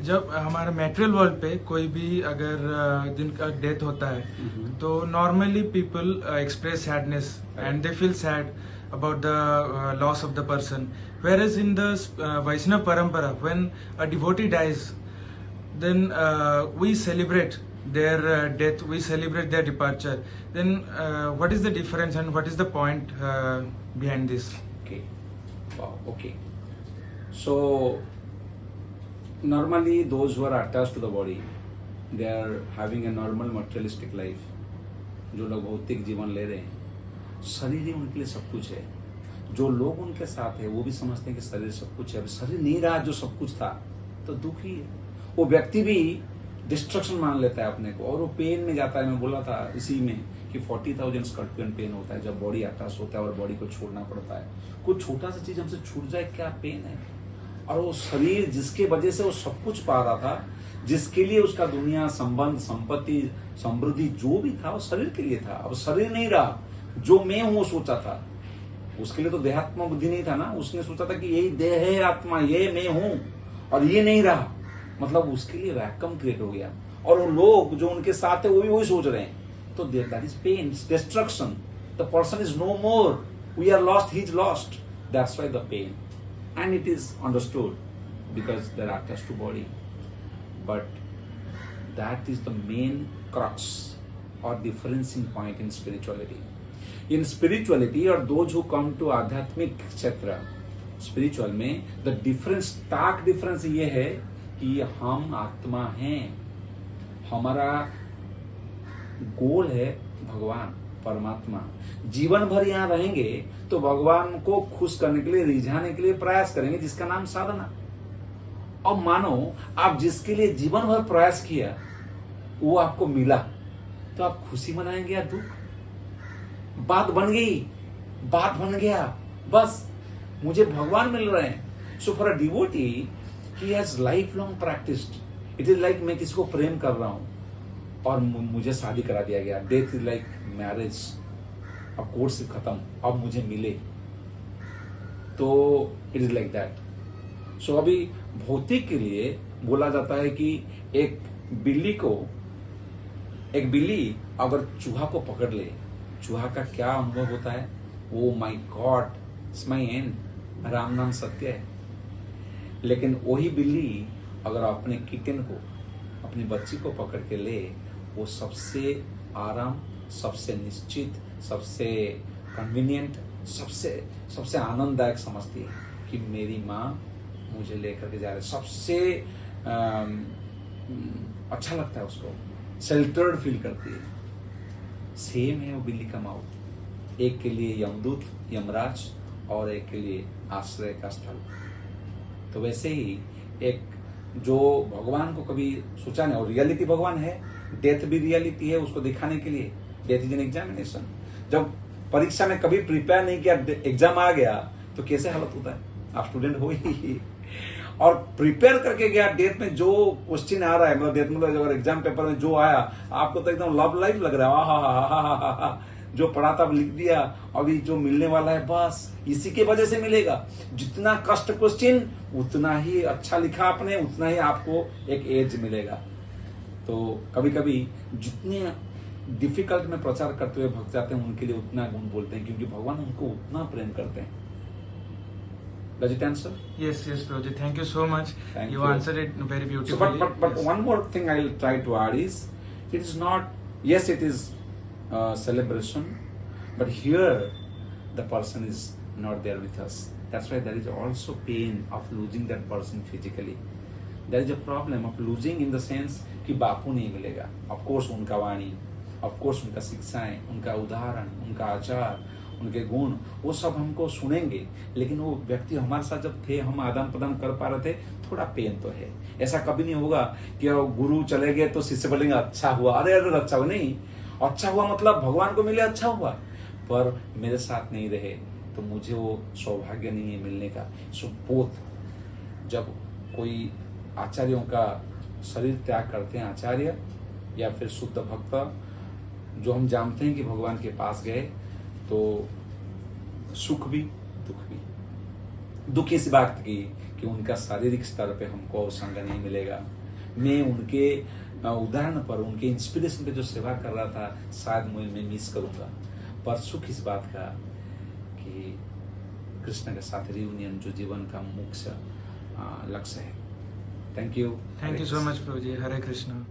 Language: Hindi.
जब हमारे मेटेरियल वर्ल्ड पे कोई भी अगर जिनका डेथ होता है तो normally people express sadness and they feel sad about the loss of the person, whereas in the Vaishnava parampara, when a devotee dies, then we celebrate their death, we celebrate their departure. Then what is the difference and what is the point behind this? Okay. Wow. Okay. So normally those who are attached to the body, they are having a normal materialistic life. जो लोग भौतिक जीवन ले रहे हैं, शरीर ही उनके लिए सब कुछ है। जो लोग उनके साथ है वो भी समझते हैं कि शरीर सब कुछ है। अब शरीर नहीं रहा जो सब कुछ था तो दुख ही है। वो व्यक्ति भी डिस्ट्रक्शन मान लेता है अपने को और वो पेन में जाता है। मैं बोला था इसी में कि 40,000 स्कॉर्पियन पेन होता है जब बॉडी अटैच होता है और बॉडी को छोड़ना पड़ता है। कोई छोटा सा चीज हमसे छूट जाए क्या पेन है। और वो शरीर जिसके वजह से वो सब कुछ पा रहा था, जिसके लिए उसका दुनिया, संबंध, संपत्ति, समृद्धि जो भी था वो शरीर के लिए था। अब शरीर नहीं रहा, जो मैं हूं सोचा था, उसके लिए तो देहात्मा बुद्धि नहीं था ना। उसने सोचा था कि यही देह है, आत्मा ये मैं हूं, और ये नहीं रहा, मतलब उसके लिए वैक्यूम क्रिएट हो गया। और वो लोग जो उनके साथ है वो भी वही सोच रहे हैं। तो that is pain, destruction. The person is no more, we are lost, he is lost, that's why the pain. And it is understood because they are attached to body, but that is the main crux or differencing point in spirituality. In spirituality, or those who come to आध्यात्मिक क्षेत्र, spiritual में the difference, stark difference ये है कि हम आत्मा हैं। हमारा गोल है भगवान, परमात्मा। जीवन भर यहाँ रहेंगे तो भगवान को खुश करने के लिए, रिझाने के लिए प्रयास करेंगे, जिसका नाम साधना। और मानो आप जिसके लिए जीवन भर प्रयास किया वो आपको मिला तो आप खुशी मनाएंगे या दुख? बात बन गई, बात बन गया, बस मुझे भगवान मिल रहे हैं। So for a devotee he has life long practised. It is like मैं किसी को प्रेम कर रहा हूं और मुझे शादी करा दिया गया। डेथ इज लाइक मैरिज, अब कोर्ट से खत्म, अब मुझे मिले, तो इट इज लाइक दैट। सो अभी भौतिक के लिए बोला जाता है कि एक बिल्ली अगर चूहा को पकड़ ले, चूहा का क्या अनुभव होता है? Oh my god, it's my end, Ram नाम सत्य है। लेकिन वही बिल्ली अगर अपने किटन को, अपनी बच्ची को पकड़ के ले, वो सबसे आराम, सबसे निश्चित, सबसे कन्वीनियंट, सबसे आनंददायक समझती है कि मेरी माँ मुझे लेकर के जा रहे। सबसे अच्छा लगता है उसको, शेल्टर्ड फील करती है। सेम है वो बिल्ली का माउथ, एक के लिए यमदूत, यमराज, और एक के लिए आश्रय का स्थल। तो वैसे ही एक जो भगवान को कभी सोचा नहीं, और रियलिटी भगवान है, डेथ भी रियलिटी है उसको दिखाने के लिए। Death is an examination. जब परीक्षा में कभी प्रिपेयर नहीं किया, एग्जाम आ गया तो कैसे हालत होता है? आप स्टूडेंट हो ही, और प्रिपेयर करके गया, डेथ में जो क्वेश्चन आ रहा है, मतलब डेथ में अगर एग्जाम पेपर में जो आया आपको तो एकदम लव लाइफ लग रहा है, हा, जो पढ़ा था लिख दिया, अभी जो मिलने वाला है बस इसी के वजह से मिलेगा। जितना कष्ट क्वेश्चन उतना ही अच्छा लिखा आपने, उतना ही आपको एक एज मिलेगा। तो कभी कभी जितने डिफिकल्ट में प्रचार करते हुए भक्त जाते हैं उनके लिए उतना गुण बोलते हैं, क्योंकि भगवान उनको उतना प्रेम करते हैं। Does it answer? Yes, Prabhuji. Thank you so much. Thank you you. answered it very beautifully. So, but Yes. one more thing I'll try to add is, it is not. Yes, it is celebration, but here the person is not there with us. That's why there is also pain of losing that person physically. There is a problem of losing in the sense कि बापू नहीं मिलेगा। Of course उनका वाणी, of course उनका शिक्षाएं, उनका उदाहरण, उनका आचार, उनके गुण, वो सब हमको सुनेंगे। लेकिन वो व्यक्ति हमारे साथ जब थे, हम आदान प्रदान कर पा रहे थे, थोड़ा पेन तो है। ऐसा कभी नहीं होगा कि गुरु चले गए तो शिष्य बोलेंगे अच्छा हुआ, अरे अच्छा हुआ। नहीं, अच्छा हुआ मतलब भगवान को मिले अच्छा हुआ, पर मेरे साथ नहीं रहे तो मुझे वो सौभाग्य नहीं है मिलने का। सो बोथ, जब कोई आचार्यों का शरीर त्याग करते हैं, आचार्य या फिर शुद्ध भक्त जो हम जानते हैं कि भगवान के पास गए, तो सुख भी दुख भी। दुख इस बात की कि उनका शारीरिक स्तर पे हमको संग नहीं मिलेगा। मैं उनके उदाहरण पर, उनके इंस्पिरेशन पे जो सेवा कर रहा था, शायद मैं मिस करूंगा। पर सुख इस बात का कि कृष्ण के साथ रियूनियन जो जीवन का मुख्य लक्ष्य है। Thank you so much Prabhu ji. Hare Krishna.